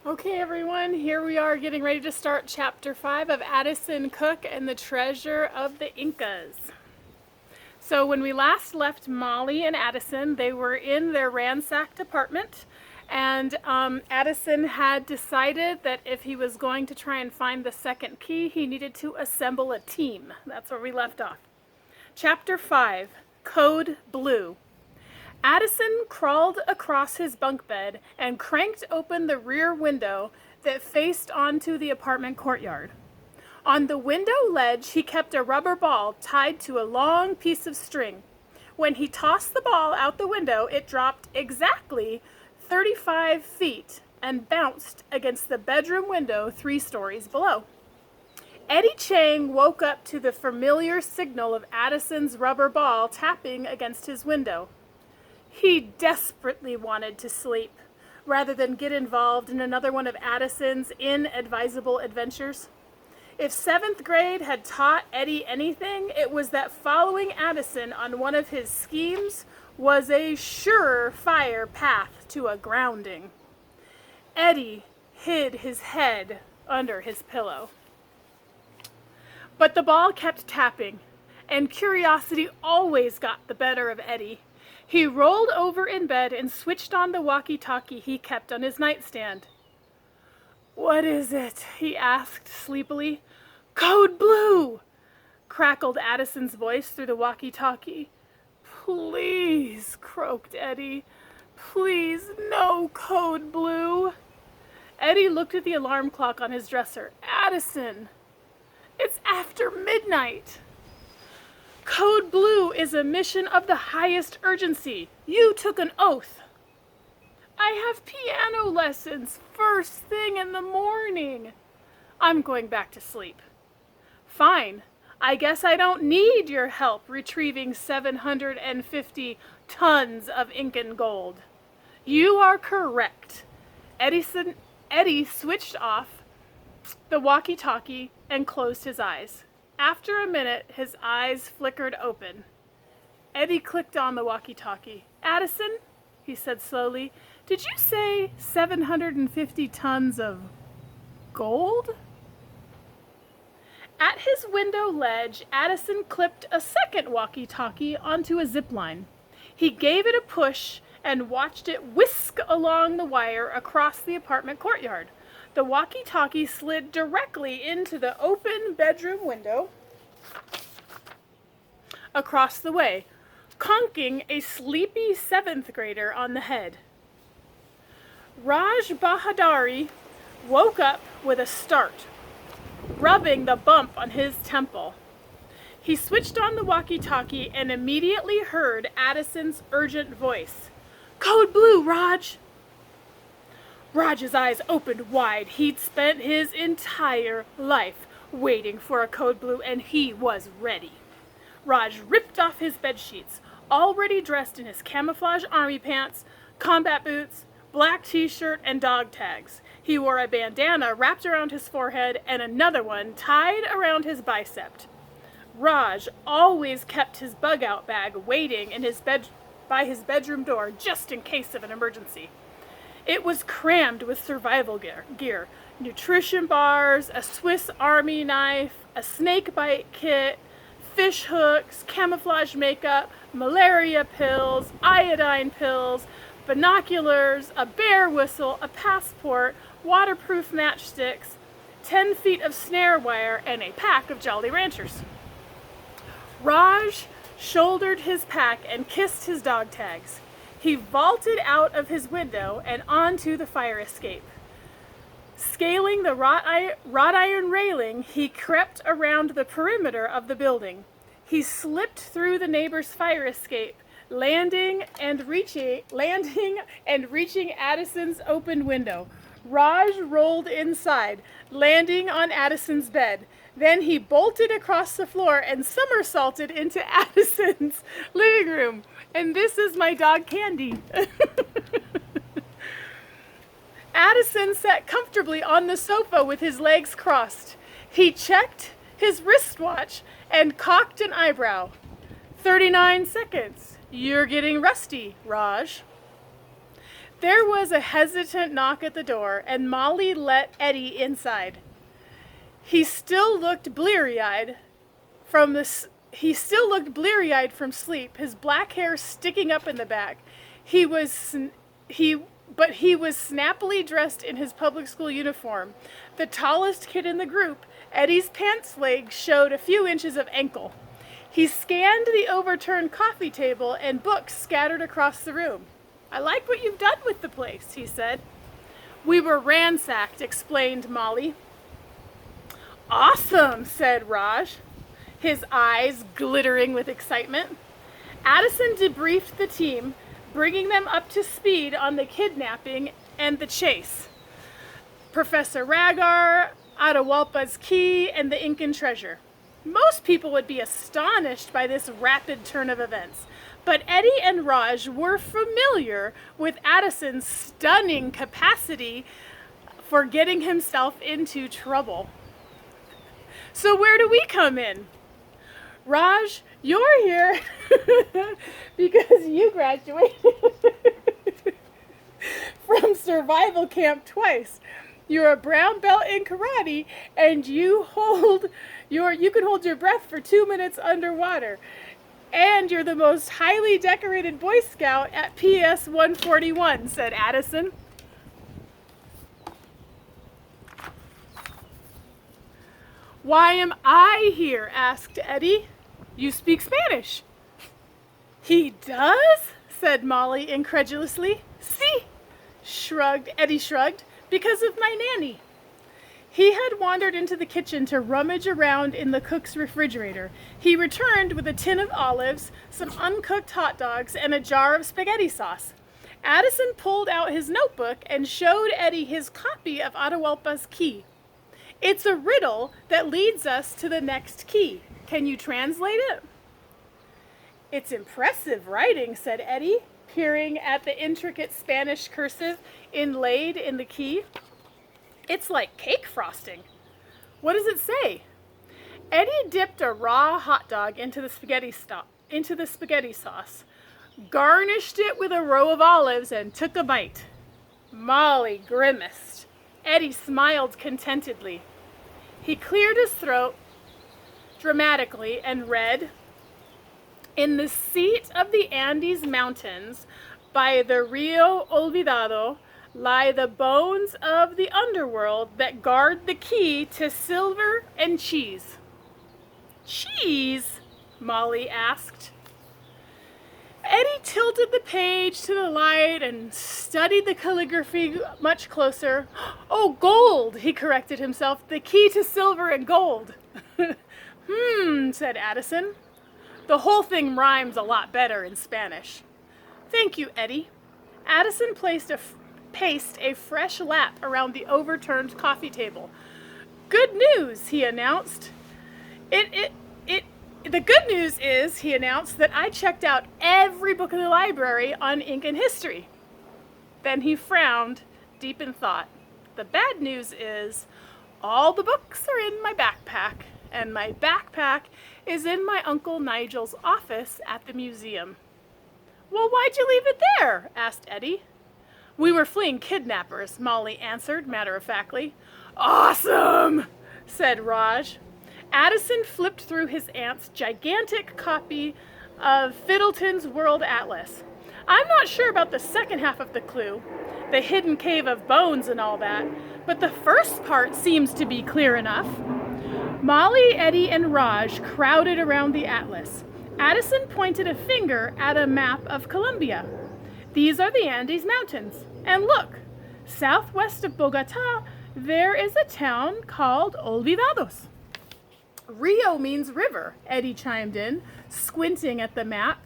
Okay, everyone, here we are getting ready to start Chapter 5 of Addison Cook and the Treasure of the Incas. So when we last left Molly and Addison, they were in their ransacked apartment, and Addison had decided that if he was going to try and find the second key, he needed to assemble a team. That's where we left off. Chapter 5, Code Blue. Addison crawled across his bunk bed and cranked open the rear window that faced onto the apartment courtyard. On the window ledge, he kept a rubber ball tied to a long piece of string. When he tossed the ball out the window, it dropped exactly 35 feet and bounced against the bedroom window 3 stories below. Eddie Chang woke up to the familiar signal of Addison's rubber ball tapping against his window. He desperately wanted to sleep, rather than get involved in another one of Addison's inadvisable adventures. If 7th grade had taught Eddie anything, it was that following Addison on one of his schemes was a surefire path to a grounding. Eddie hid his head under his pillow. But the ball kept tapping, and curiosity always got the better of Eddie. He rolled over in bed and switched on the walkie-talkie he kept on his nightstand. "What is it?" he asked sleepily. "Code Blue!" crackled Addison's voice through the walkie-talkie. "Please," croaked Eddie. "Please, no Code Blue." Eddie looked at the alarm clock on his dresser. "Addison, it's after midnight." "Code Blue is a mission of the highest urgency. You took an oath." "I have piano lessons first thing in the morning." "I'm going back to sleep." "Fine. I guess I don't need your help retrieving 750 tons of Incan gold." "You are correct." Eddie switched off the walkie-talkie and closed his eyes. After a minute, his eyes flickered open. Eddie clicked on the walkie-talkie. "Addison," he said slowly, "did you say 750 tons of gold?" At his window ledge, Addison clipped a second walkie-talkie onto a zip line. He gave it a push and watched it whisk along the wire across the apartment courtyard. The walkie-talkie slid directly into the open bedroom window across the way, conking a sleepy 7th grader on the head. Raj Bahadari woke up with a start, rubbing the bump on his temple. He switched on the walkie-talkie and immediately heard Addison's urgent voice. "Code Blue, Raj!" Raj's eyes opened wide. He'd spent his entire life waiting for a Code Blue, and he was ready. Raj ripped off his bedsheets, already dressed in his camouflage army pants, combat boots, black t-shirt, and dog tags. He wore a bandana wrapped around his forehead and another one tied around his bicep. Raj always kept his bug-out bag waiting in by his bedroom door just in case of an emergency. It was crammed with survival gear, nutrition bars, a Swiss Army knife, a snake bite kit, fish hooks, camouflage makeup, malaria pills, iodine pills, binoculars, a bear whistle, a passport, waterproof matchsticks, 10 feet of snare wire, and a pack of Jolly Ranchers. Raj shouldered his pack and kissed his dog tags. He vaulted out of his window and onto the fire escape. Scaling the wrought iron railing, he crept around the perimeter of the building. He slipped through the neighbor's fire escape, landing and reaching Addison's open window. Raj rolled inside, landing on Addison's bed. Then he bolted across the floor and somersaulted into Addison's living room. And this is my dog Candy. Addison sat comfortably on the sofa with his legs crossed. He checked his wristwatch and cocked an eyebrow. 39 seconds. You're getting rusty, Raj. There was a hesitant knock at the door, and Molly let Eddie inside. He still looked bleary-eyed from sleep, his black hair sticking up in the back. He was snappily dressed in his public school uniform. The tallest kid in the group, Eddie's pants leg showed a few inches of ankle. He scanned the overturned coffee table and books scattered across the room. "I like what you've done with the place," he said. "We were ransacked," explained Molly. "Awesome," said Raj, his eyes glittering with excitement. Addison debriefed the team, bringing them up to speed on the kidnapping and the chase. Professor Ragar, Atahualpa's key, and the Incan treasure. Most people would be astonished by this rapid turn of events, but Eddie and Raj were familiar with Addison's stunning capacity for getting himself into trouble. "So where do we come in?" "Raj, you're here because you graduated from survival camp twice. You're a brown belt in karate, and you can hold your breath for 2 minutes underwater. And you're the most highly decorated Boy Scout at PS 141, said Addison. "Why am I here?" asked Eddie. "You speak Spanish." "He does?" said Molly incredulously. "See," Eddie shrugged, "because of my nanny." He had wandered into the kitchen to rummage around in the cook's refrigerator. He returned with a tin of olives, some uncooked hot dogs, and a jar of spaghetti sauce. Addison pulled out his notebook and showed Eddie his copy of Atahualpa's key. "It's a riddle that leads us to the next key. Can you translate it?" "It's impressive writing," said Eddie, peering at the intricate Spanish cursive inlaid in the key. "It's like cake frosting." "What does it say?" Eddie dipped a raw hot dog into the spaghetti sauce, garnished it with a row of olives, and took a bite. Molly grimaced. Eddie smiled contentedly. He cleared his throat dramatically and read, "In the seat of the Andes Mountains, by the Rio Olvidado, lie the bones of the underworld that guard the key to silver and cheese." "Cheese?" Molly asked. Eddie tilted the page to the light and studied the calligraphy much closer. "Oh, gold," he corrected himself. "The key to silver and gold." Said Addison. "The whole thing rhymes a lot better in Spanish." "Thank you, Eddie." Addison paced a fresh lap around the overturned coffee table. "Good news," he announced. The good news is, he announced, that I checked out every book in the library on Incan history. Then he frowned, deep in thought. The bad news is, all the books are in my backpack, and my backpack is in my Uncle Nigel's office at the museum. "Well, why'd you leave it there?" asked Eddie. "We were fleeing kidnappers," Molly answered matter-of-factly. "Awesome," said Raj. Addison flipped through his aunt's gigantic copy of Fiddleton's World Atlas. "I'm not sure about the second half of the clue, the hidden cave of bones and all that, but the first part seems to be clear enough." Molly, Eddie, and Raj crowded around the atlas. Addison pointed a finger at a map of Colombia. "These are the Andes Mountains. And look, southwest of Bogota, there is a town called Olvidados." "Rio means river," Eddie chimed in, squinting at the map.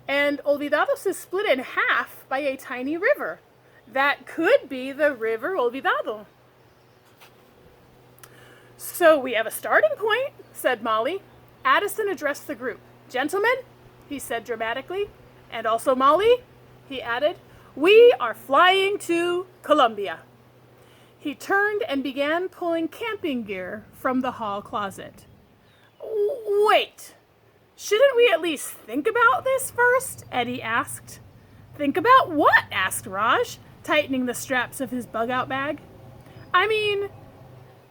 "And Olvidados is split in half by a tiny river. That could be the River Olvidado." "So we have a starting point," said Molly. Addison addressed the group. "Gentlemen," he said dramatically, "and also Molly," he added, "we are flying to Colombia." He turned and began pulling camping gear from the hall closet. "Wait, shouldn't we at least think about this first?" Eddie asked. "Think about what?" asked Raj. tightening the straps of his bug-out bag. I mean,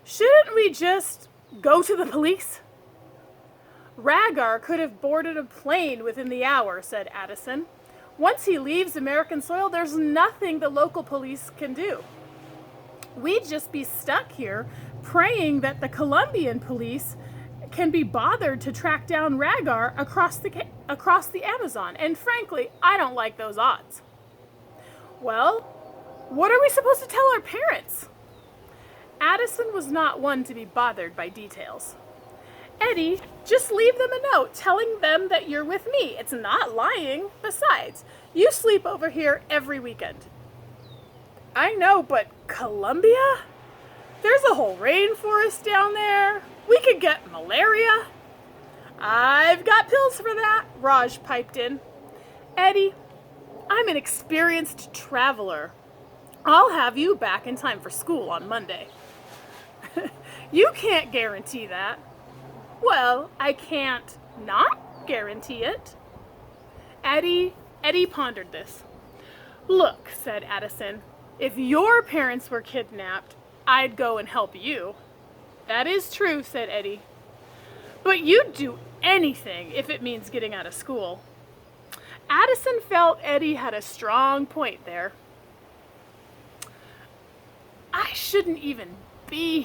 shouldn't we just go to the police? Rhaegar could have boarded a plane within the hour, said Addison. Once he leaves American soil, there's nothing the local police can do. We'd just be stuck here praying that the Colombian police can be bothered to track down Rhaegar across the Amazon. And frankly, I don't like those odds. Well, what are we supposed to tell our parents? Addison was not one to be bothered by details. Eddie, just leave them a note telling them that you're with me. It's not lying. Besides, you sleep over here every weekend. I know, but Colombia? There's a whole rainforest down there. We could get malaria. I've got pills for that, Raj piped in. Eddie, I'm an experienced traveler. I'll have you back in time for school on Monday. You can't guarantee that. Well, I can't not guarantee it. Eddie pondered this. Look, said Addison, if your parents were kidnapped, I'd go and help you. That is true, said Eddie. But you'd do anything if it means getting out of school. Addison felt Eddie had a strong point there. I shouldn't even be